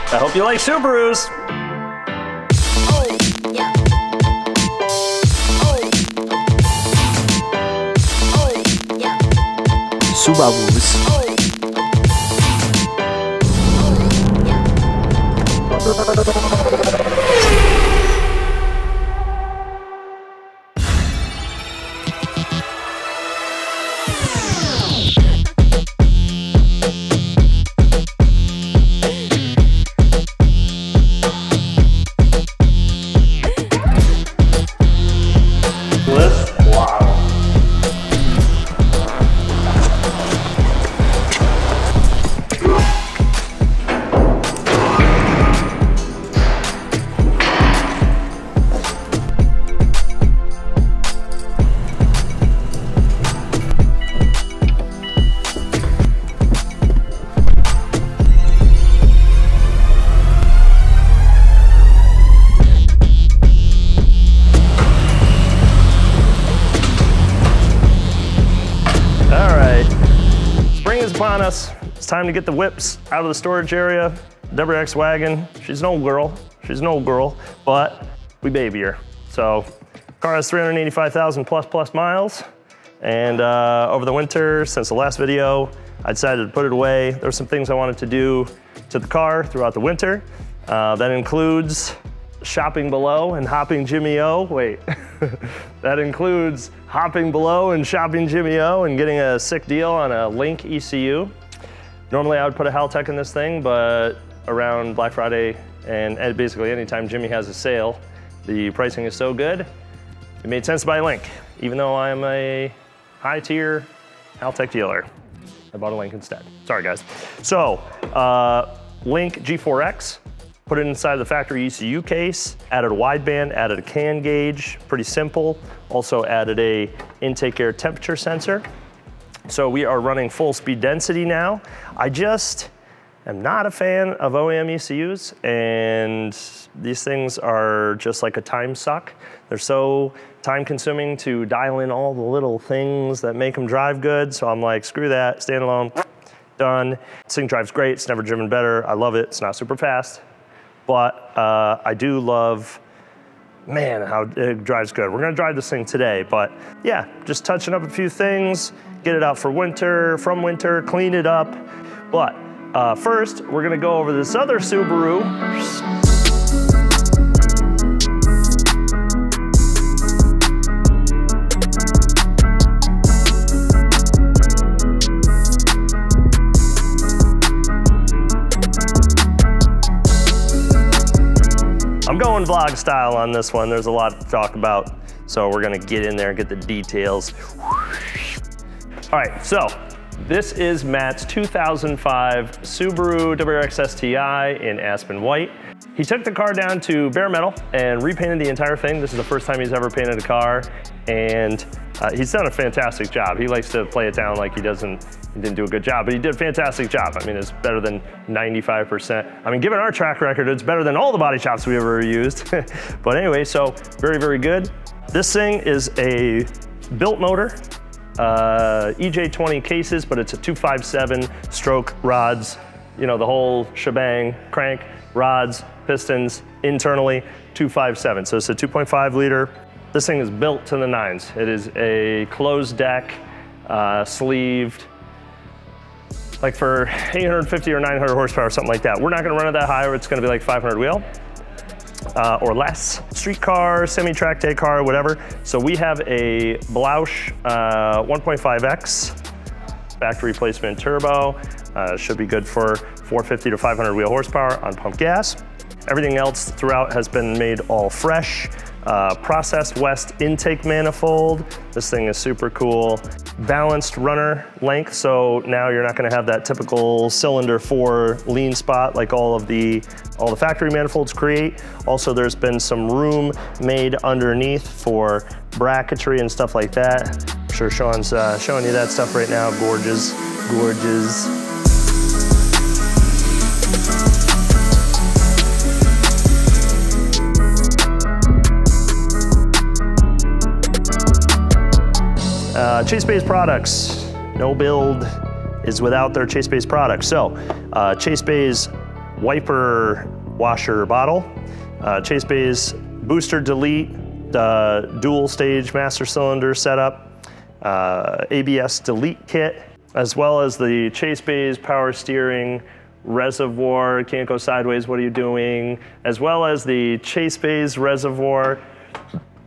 I hope you like Subarus. Oh, yeah. Oh. Oh, yeah. Subarus. Upon us. It's time to get the whips out of the storage area. WRX wagon, she's an old girl, but we baby her. So, car has 385,000 plus miles, and over the winter, since the last video, I decided to put it away. There were some things I wanted to do to the car throughout the winter. That includes shopping below and hopping Jimmy O. Wait, that includes hopping below and shopping Jimmy O and getting a sick deal on a Link ECU. Normally I would put a Haltech in this thing, but around Black Friday and basically anytime Jimmy has a sale, the pricing is so good, it made sense to buy a Link. Even though I'm a high tier Haltech dealer, I bought a Link instead. Sorry guys. So, Link G4X. Put it inside the factory ECU case, added a wideband, added a can gauge, pretty simple. Also added a intake air temperature sensor. So we are running full speed density now. I just am not a fan of OEM ECUs, and these things are just like a time suck. They're so time consuming to dial in all the little things that make them drive good. So I'm like, screw that, standalone, done. This thing drives great, it's never driven better. I love it, it's not super fast. But I do love, man, how it drives good. We're gonna drive this thing today, but yeah, just touching up a few things, get it out for winter, from winter, clean it up. But first, we're gonna go over this other Subaru. I'm going vlog style on this one. There's a lot to talk about, so we're gonna get in there and get the details. All right, so this is Matt's 2005 Subaru WRX STI in Aspen White. He took the car down to bare metal and repainted the entire thing. This is the first time he's ever painted a car, and he's done a fantastic job. He likes to play it down like he didn't do a good job, but he did a fantastic job. I mean, it's better than 95%. I mean, given our track record, it's better than all the body shops we ever used. But anyway, so very, very good. This thing is a built motor, EJ20 cases, but it's a 257 stroke rods, you know, the whole shebang, crank, rods, pistons, internally, 257. So it's a 2.5 liter. This thing is built to the nines. It is a closed deck, sleeved, like for 850 or 900 horsepower, something like that. We're not gonna run it that high, or it's gonna be like 500 wheel or less. Street car, semi-track day car, whatever. So we have a Blausch 1.5X factory replacement turbo. Should be good for 450 to 500 wheel horsepower on pump gas. Everything else throughout has been made all fresh. Processed West intake manifold. This thing is super cool. Balanced runner length, so now you're not gonna have that typical cylinder 4 lean spot like all the factory manifolds create. Also, there's been some room made underneath for bracketry and stuff like that. I'm sure Sean's showing you that stuff right now. Gorgeous, gorgeous. Chase-based products. No build is without their Chase-based products. So, Chase Bay's wiper washer bottle, chase bays booster delete, dual stage master cylinder setup, ABS delete kit, as well as the chase bays power steering reservoir, can't go sideways, what are you doing? As well as the chase bays reservoir,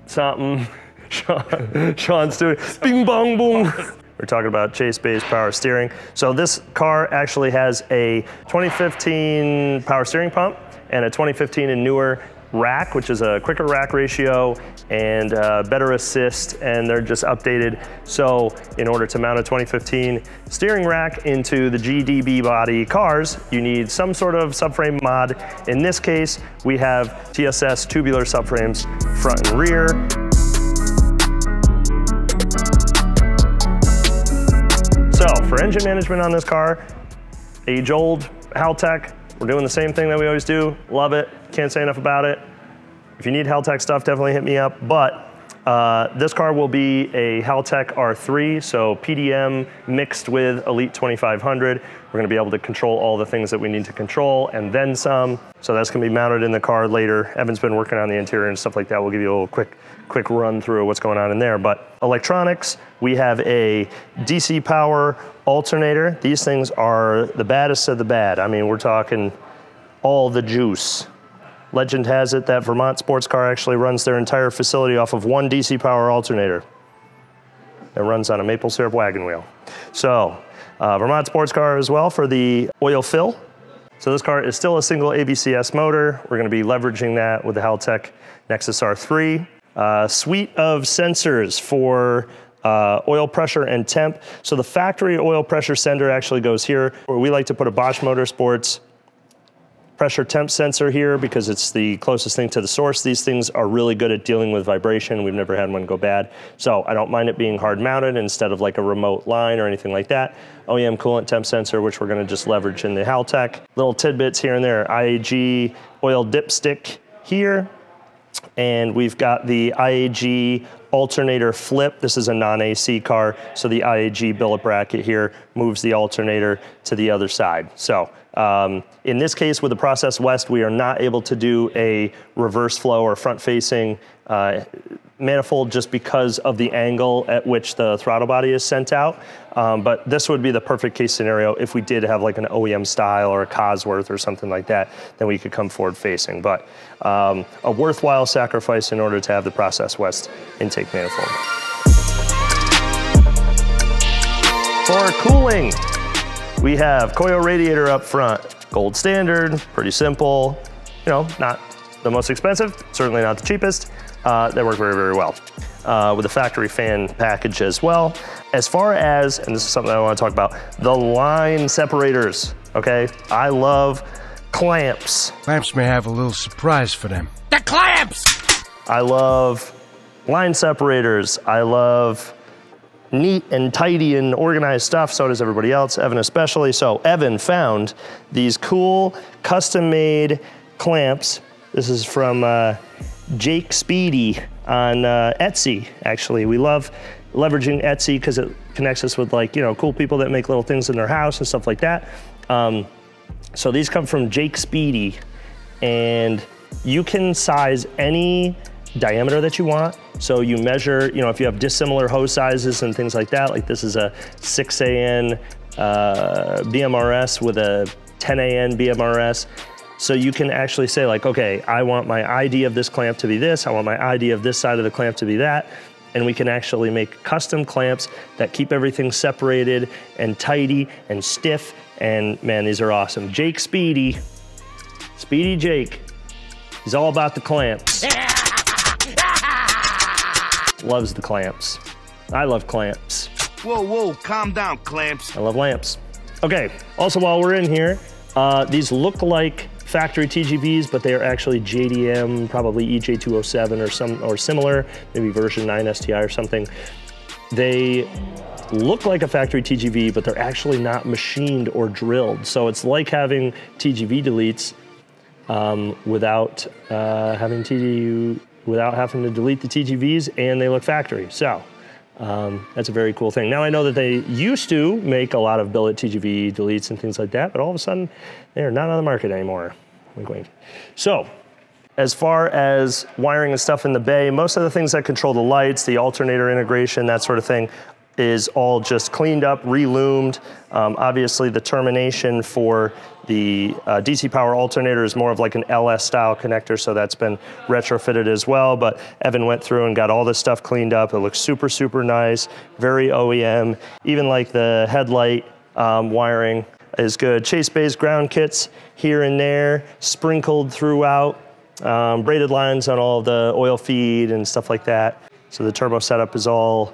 something, Sean's doing, bing bong boom. We're talking about chase bays power steering. So this car actually has a 2015 power steering pump and a 2015 and newer rack, which is a quicker rack ratio and better assist, and they're just updated. So in order to mount a 2015 steering rack into the GDB body cars, you need some sort of subframe mod. In this case, we have TSS tubular subframes front and rear. So for engine management on this car, age-old Haltech, we're doing the same thing that we always do. Love it, can't say enough about it. If you need Haltech stuff, definitely hit me up. But this car will be a Haltech R3, so PDM mixed with Elite 2500. We're gonna be able to control all the things that we need to control and then some. So that's gonna be mounted in the car later. Evan's been working on the interior and stuff like that. We'll give you a little quick run through what's going on in there. But electronics, we have a DC power alternator. These things are the baddest of the bad. I mean, we're talking all the juice. Legend has it that Vermont Sports Car actually runs their entire facility off of one DC power alternator. It runs on a maple syrup wagon wheel. So Vermont Sports Car as well for the oil fill. So this car is still a single ABCS motor. We're gonna be leveraging that with the Haltech Nexus R3. Suite of sensors for oil pressure and temp. So the factory oil pressure sender actually goes here, where we like to put a Bosch Motorsports pressure temp sensor here because it's the closest thing to the source. These things are really good at dealing with vibration. We've never had one go bad. So I don't mind it being hard mounted instead of like a remote line or anything like that. OEM coolant temp sensor, which we're gonna just leverage in the Haltech. Little tidbits here and there. IAG oil dipstick here. And we've got the IAG alternator flip. This is a non-AC car, so the IAG billet bracket here moves the alternator to the other side. So in this case with the Process West, we are not able to do a reverse flow or front-facing manifold just because of the angle at which the throttle body is sent out. But this would be the perfect case scenario if we did have like an OEM style or a Cosworth or something like that, then we could come forward facing. But a worthwhile sacrifice in order to have the Process West intake manifold. For cooling, we have Koyo radiator up front. Gold standard, pretty simple. You know, not the most expensive, certainly not the cheapest. They work very, very well. With the factory fan package as well. As far as, and this is something I want to talk about, the line separators, okay? I love clamps. Clamps may have a little surprise for them. The clamps! I love line separators. I love neat and tidy and organized stuff. So does everybody else, Evan especially. So Evan found these cool custom-made clamps. This is from Jake Speedy on Etsy, actually. We love leveraging Etsy because it connects us with, like, you know, cool people that make little things in their house and stuff like that. So these come from Jake Speedy, and you can size any diameter that you want. So you measure, you know, if you have dissimilar hose sizes and things like that, like this is a 6AN BMRS with a 10AN BMRS. So you can actually say like, okay, I want my ID of this clamp to be this, I want my ID of this side of the clamp to be that, and we can actually make custom clamps that keep everything separated and tidy and stiff, and man, these are awesome. Jake Speedy, Speedy Jake, he's all about the clamps. Loves the clamps. I love clamps. Whoa, whoa, calm down, clamps. I love lamps. Okay, also while we're in here, these look like factory TGVs, but they are actually JDM, probably EJ207 or similar, maybe version 9 STI or something. They look like a factory TGV, but they're actually not machined or drilled. So it's like having TGV deletes without having to delete the TGVs, and they look factory. So That's a very cool thing. Now I know that they used to make a lot of billet TGV deletes and things like that, but all of a sudden they're not on the market anymore. Wink, wink. So, as far as wiring and stuff in the bay, most of the things that control the lights, the alternator integration, that sort of thing, is all just cleaned up, re-loomed. Obviously the termination for the DC power alternator is more of like an LS style connector, so that's been retrofitted as well, but Evan went through and got all this stuff cleaned up. It looks super, super nice, very OEM. Even like the headlight wiring is good. Chase bays ground kits here and there, sprinkled throughout, braided lines on all of the oil feed and stuff like that. So the turbo setup is all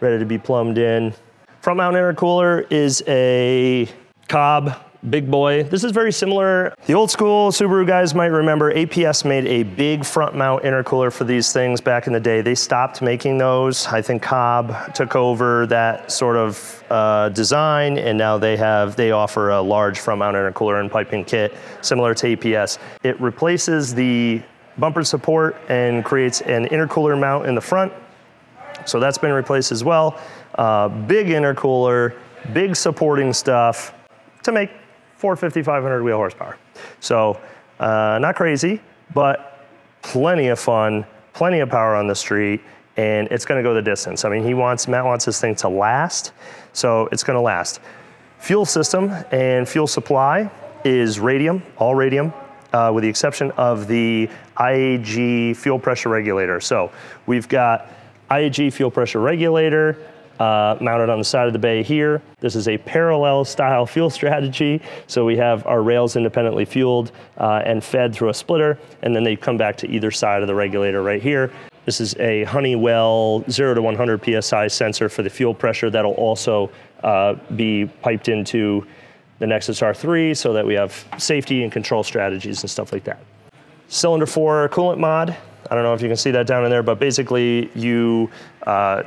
ready to be plumbed in. Front mount intercooler is a Cobb big boy. This is very similar. The old school Subaru guys might remember APS made a big front mount intercooler for these things back in the day. They stopped making those. I think Cobb took over that sort of design, and now they offer a large front mount intercooler and piping kit similar to APS. It replaces the bumper support and creates an intercooler mount in the front. So that's been replaced as well. Big intercooler, big supporting stuff to make 450, 500 wheel horsepower. So not crazy, but plenty of fun, plenty of power on the street, and it's gonna go the distance. I mean, Matt wants this thing to last, so it's gonna last. Fuel system and fuel supply is radium, all radium, with the exception of the IAG fuel pressure regulator. So we've got IAG fuel pressure regulator mounted on the side of the bay here. This is a parallel style fuel strategy. So we have our rails independently fueled and fed through a splitter, and then they come back to either side of the regulator right here. This is a Honeywell 0 to 100 PSI sensor for the fuel pressure that'll also be piped into the Nexus R3 so that we have safety and control strategies and stuff like that. Cylinder 4 coolant mod. I don't know if you can see that down in there, but basically you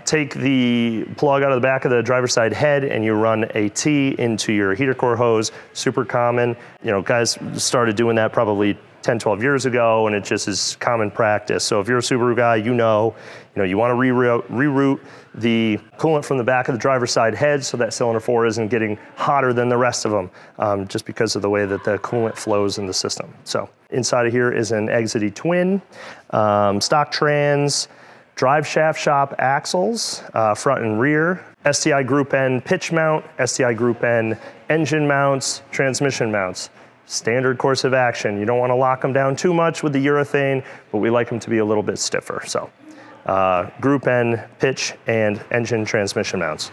take the plug out of the back of the driver's side head and you run a T into your heater core hose. Super common. You know, guys started doing that probably 10, 12 years ago, and it just is common practice. So if you're a Subaru guy, you know you want to reroute the coolant from the back of the driver's side head so that cylinder 4 isn't getting hotter than the rest of them, just because of the way that the coolant flows in the system. So inside of here is an Exity Twin, stock trans, drive shaft shop axles, front and rear, STI Group N pitch mount, STI Group N engine mounts, transmission mounts. Standard course of action. You don't want to lock them down too much with the urethane, but we like them to be a little bit stiffer. So Group N pitch and engine transmission mounts.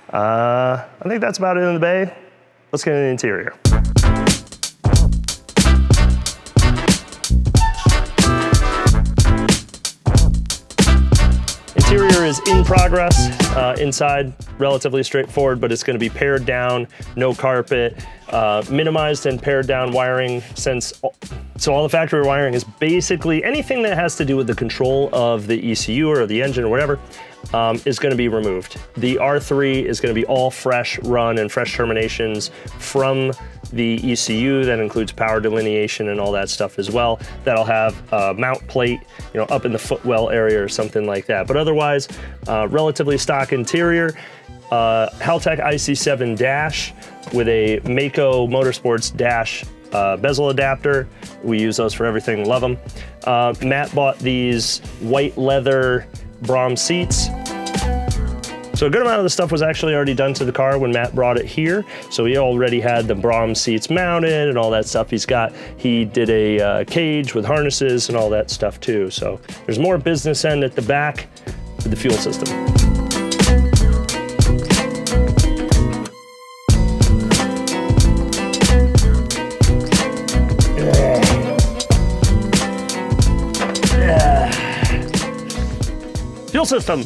I think that's about it in the bay. Let's get into the interior. Interior is in progress. Inside, relatively straightforward, but it's going to be pared down, no carpet, minimized and pared down wiring. So all the factory wiring is basically anything that has to do with the control of the ECU or the engine or whatever is going to be removed. The R3 is going to be all fresh run and fresh terminations from the ECU. That includes power delineation and all that stuff as well. That'll have a mount plate, up in the footwell area or something like that. But otherwise, relatively stock interior. Haltech IC7 dash with a Mako Motorsports dash bezel adapter. We use those for everything, love them. Matt bought these white leather Brahms seats. So a good amount of the stuff was actually already done to the car when Matt brought it here. So he already had the Brahms seats mounted and all that stuff. He did a cage with harnesses and all that stuff too. So there's more business end at the back with the fuel system. Fuel system.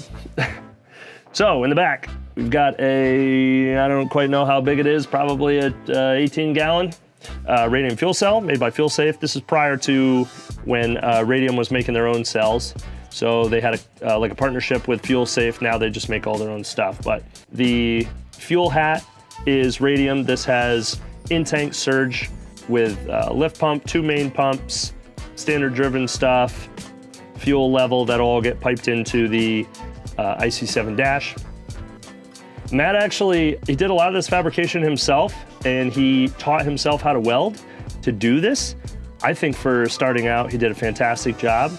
So in the back, we've got I don't quite know how big it is, probably a 18-gallon Radium fuel cell made by FuelSafe. This is prior to when Radium was making their own cells. So they had like a partnership with FuelSafe. Now they just make all their own stuff. But the fuel hat is Radium. This has in-tank surge with lift pump, 2 main pumps, standard driven stuff, fuel level that'll all get piped into the IC7 dash. Matt actually, he did a lot of this fabrication himself, and he taught himself how to weld to do this. I think for starting out, he did a fantastic job.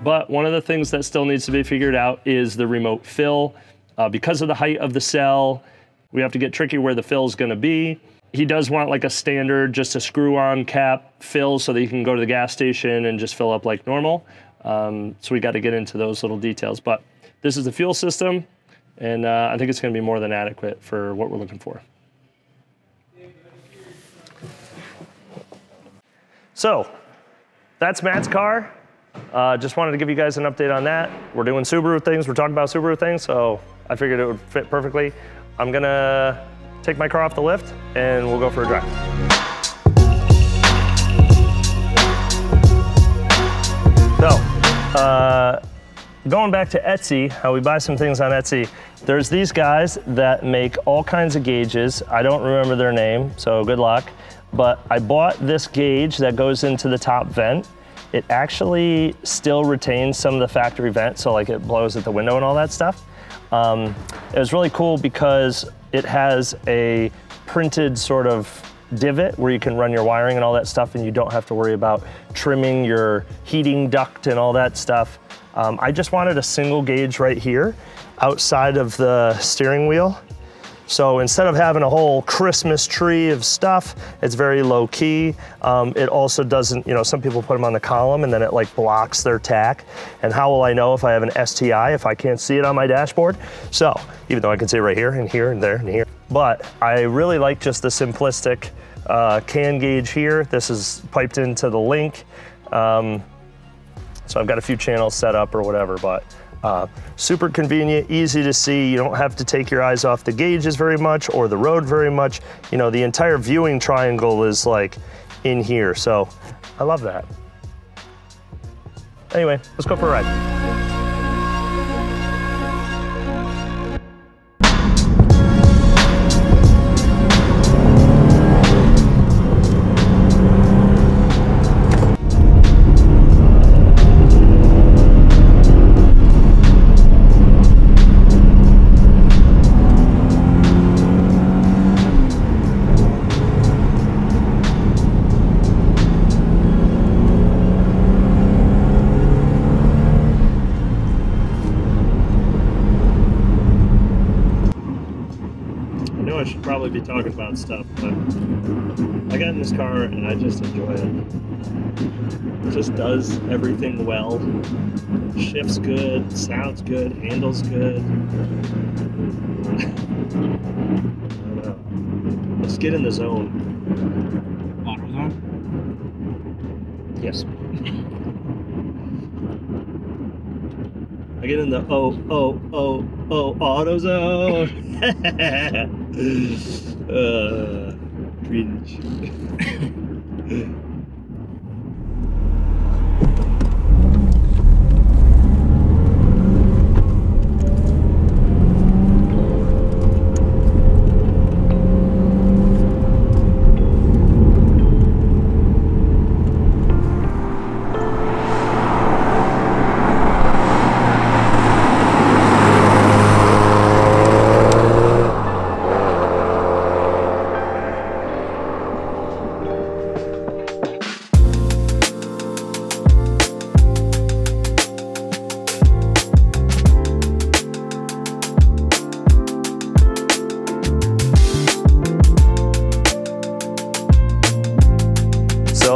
But one of the things that still needs to be figured out is the remote fill. Because of the height of the cell, we have to get tricky where the fill is gonna be. He does want like a standard, just a screw-on cap fill so that you can go to the gas station and just fill up like normal. So we got to get into those little details. But this is the fuel system, and I think it's gonna be more than adequate for what we're looking for. So that's Matt's car. Just wanted to give you guys an update on that. We're doing Subaru things, we're talking about Subaru things, so I figured it would fit perfectly. I'm gonna take my car off the lift and we'll go for a drive. So, going back to Etsy, how we buy some things on Etsy, there's these guys that make all kinds of gauges. I don't remember their name, so good luck. But I bought this gauge that goes into the top vent. It actually still retains some of the factory vent, so like it blows at the window and all that stuff. It was really cool because it has a printed sort of divot where you can run your wiring and all that stuff, and you don't have to worry about trimming your heating duct and all that stuff. I just wanted a single gauge right here outside of the steering wheel. So instead of having a whole Christmas tree of stuff, it's very low key. It also doesn't, you know, some people put them on the column and then it like blocks their tack. And how will I know if I have an STI if I can't see it on my dashboard? So even though I can see it right here and here and there and here, but I really like just the simplistic can gauge here. This is piped into the link. So I've got a few channels set up or whatever, but super convenient, easy to see. You don't have to take your eyes off the gauges very much or the road very much. You know, the entire viewing triangle is like in here. So I love that. Anyway, let's go for a ride. I should probably be talking about stuff, but I got in this car and I just enjoy it. It just does everything well. Shifts good, sounds good, handles good. I don't know. Let's get in the zone. Auto zone? Yes. I get in the auto zone. Cringe.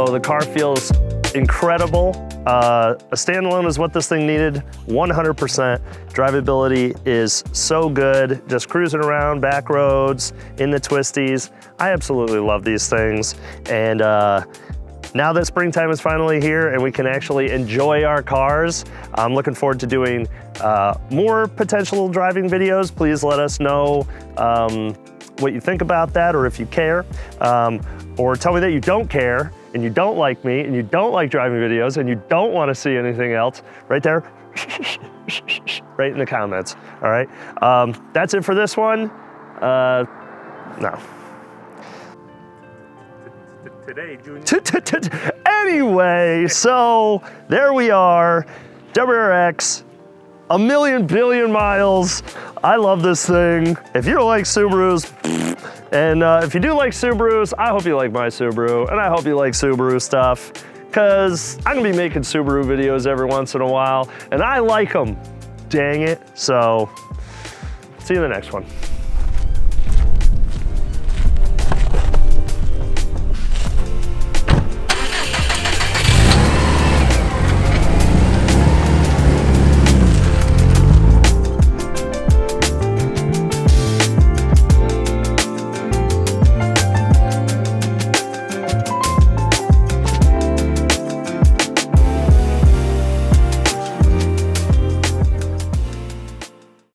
The car feels incredible. A standalone is what this thing needed, 100%. Drivability is so good, just cruising around back roads, in the twisties. I absolutely love these things. And now that springtime is finally here and we can actually enjoy our cars, I'm looking forward to doing more potential driving videos. Please let us know what you think about that, or if you care, or tell me that you don't care and you don't like me and you don't like driving videos and you don't want to see anything else. Right there, right in the comments, all right? That's it for this one. No. Today, Junior. Anyway, so there we are, WRX. 1 million billion miles. I love this thing. If you don't like Subarus, and if you do like Subarus, I hope you like my Subaru, and I hope you like Subaru stuff, because I'm gonna be making Subaru videos every once in a while, and I like them. Dang it. So, see you in the next one.